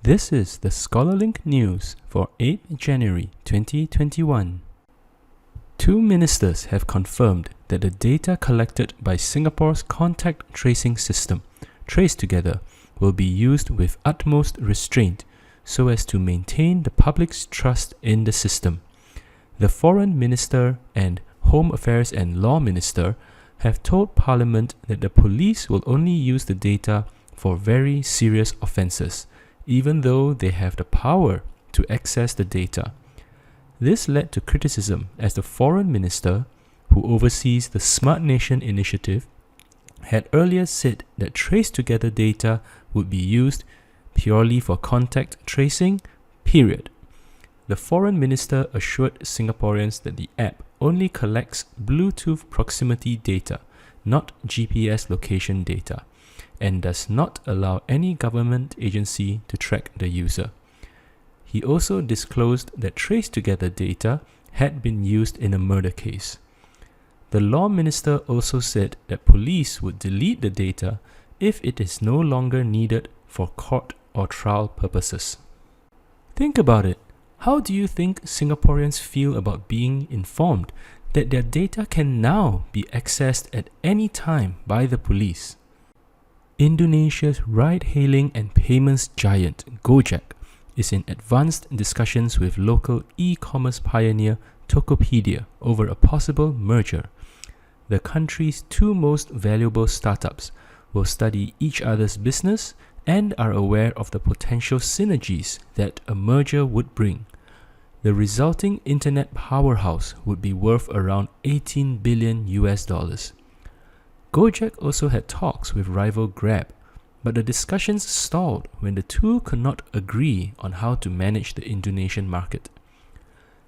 This is the Scholarlynk news for 8 January 2021. Two ministers have confirmed that the data collected by Singapore's contact tracing system, TraceTogether, will be used with utmost restraint so as to maintain the public's trust in the system. The Foreign Minister and Home Affairs and Law Minister have told Parliament that the police will only use the data for very serious offences, even though they have the power to access the data. This led to criticism as the Foreign Minister, who oversees the Smart Nation initiative, had earlier said that TraceTogether data would be used purely for contact tracing, period. The Foreign Minister assured Singaporeans that the app only collects Bluetooth proximity data, not GPS location data, and does not allow any government agency to track the user. He also disclosed that TraceTogether data had been used in a murder case. The Law Minister also said that police would delete the data if it is no longer needed for court or trial purposes. Think about it. How do you think Singaporeans feel about being informed that their data can now be accessed at any time by the police? Indonesia's ride-hailing and payments giant Gojek is in advanced discussions with local e-commerce pioneer Tokopedia over a possible merger. The country's two most valuable startups will study each other's business and are aware of the potential synergies that a merger would bring. The resulting internet powerhouse would be worth around $18 billion. Gojek also had talks with rival Grab, but the discussions stalled when the two could not agree on how to manage the Indonesian market.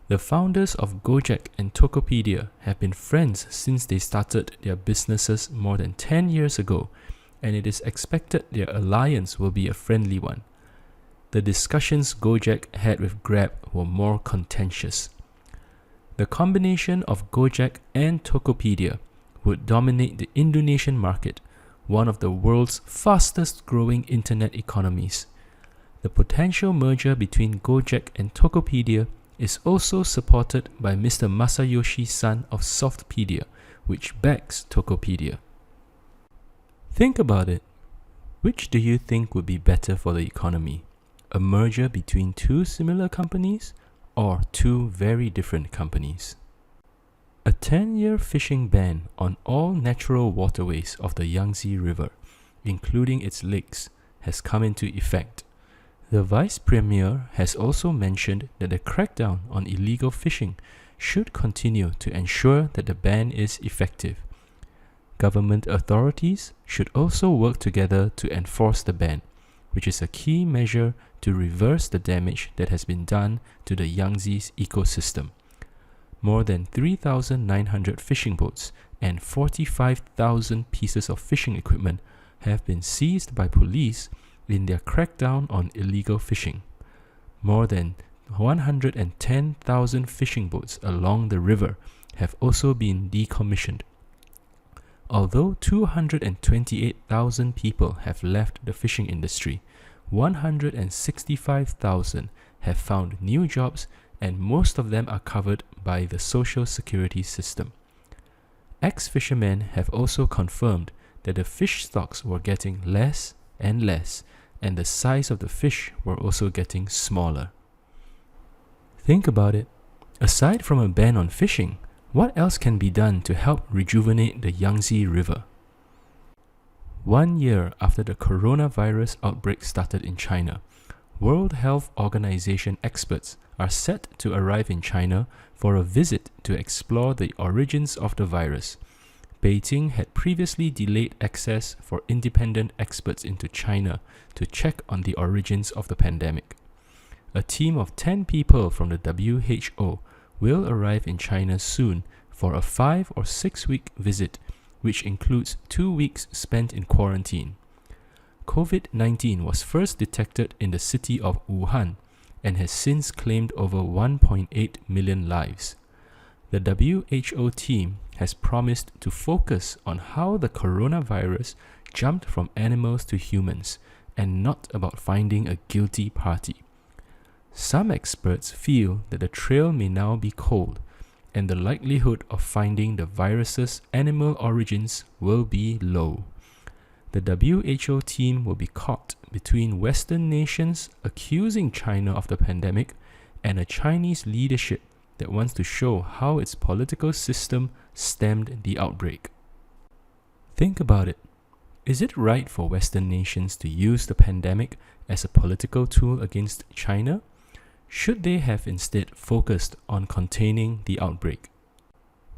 The founders of Gojek and Tokopedia have been friends since they started their businesses more than 10 years ago, and it is expected their alliance will be a friendly one. The discussions Gojek had with Grab were more contentious. The combination of Gojek and Tokopedia would dominate the Indonesian market, one of the world's fastest growing internet economies. The potential merger between Gojek and Tokopedia is also supported by Mr. Masayoshi Son of Softpedia, which backs Tokopedia. Think about it. Which do you think would be better for the economy? A merger between two similar companies or two very different companies? A 10-year fishing ban on all natural waterways of the Yangtze River, including its lakes, has come into effect. The Vice Premier has also mentioned that the crackdown on illegal fishing should continue to ensure that the ban is effective. Government authorities should also work together to enforce the ban, which is a key measure to reverse the damage that has been done to the Yangtze's ecosystem. More than 3,900 fishing boats and 45,000 pieces of fishing equipment have been seized by police in their crackdown on illegal fishing. More than 110,000 fishing boats along the river have also been decommissioned. Although 228,000 people have left the fishing industry, 165,000 have found new jobs, and most of them are covered by the social security system. Ex-fishermen have also confirmed that the fish stocks were getting less and less, and the size of the fish were also getting smaller. Think about it. Aside from a ban on fishing, what else can be done to help rejuvenate the Yangtze River? 1 year after the coronavirus outbreak started in China, World Health Organization experts are set to arrive in China for a visit to explore the origins of the virus. Beijing had previously delayed access for independent experts into China to check on the origins of the pandemic. A team of 10 people from the WHO will arrive in China soon for a 5 or 6 week visit, which includes 2 weeks spent in quarantine. COVID-19 was first detected in the city of Wuhan and has since claimed over 1.8 million lives. The WHO team has promised to focus on how the coronavirus jumped from animals to humans and not about finding a guilty party. Some experts feel that the trail may now be cold, and the likelihood of finding the virus's animal origins will be low. The WHO team will be caught between Western nations accusing China of the pandemic and a Chinese leadership that wants to show how its political system stemmed the outbreak. Think about it. Is it right for Western nations to use the pandemic as a political tool against China? Should they have instead focused on containing the outbreak?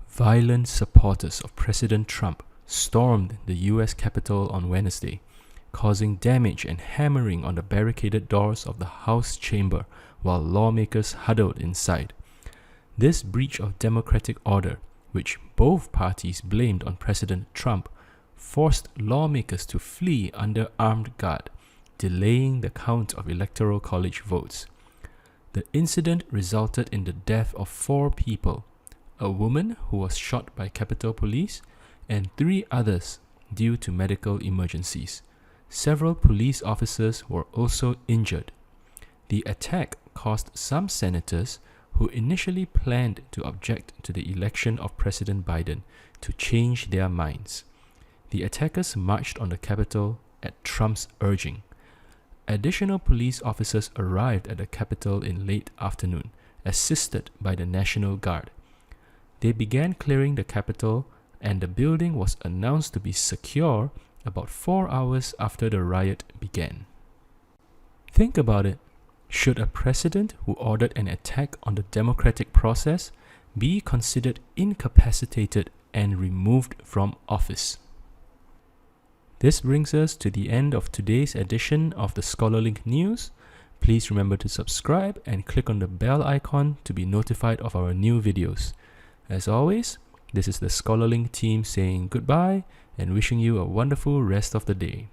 Violent supporters of President Trump stormed the US Capitol on Wednesday, causing damage and hammering on the barricaded doors of the House chamber while lawmakers huddled inside. This breach of democratic order, which both parties blamed on President Trump, forced lawmakers to flee under armed guard, delaying the count of Electoral College votes. The incident resulted in the death of 4 people, a woman who was shot by Capitol Police, and 3 others due to medical emergencies. Several police officers were also injured. The attack caused some senators who initially planned to object to the election of President Biden to change their minds. The attackers marched on the Capitol at Trump's urging. Additional police officers arrived at the Capitol in late afternoon, assisted by the National Guard. They began clearing the Capitol, and the building was announced to be secure about 4 hours after the riot began. Think about it. Should a president who ordered an attack on the democratic process be considered incapacitated and removed from office? This brings us to the end of today's edition of the Scholarlynk News. Please remember to subscribe and click on the bell icon to be notified of our new videos. As always, this is the Scholarlynk team saying goodbye and wishing you a wonderful rest of the day.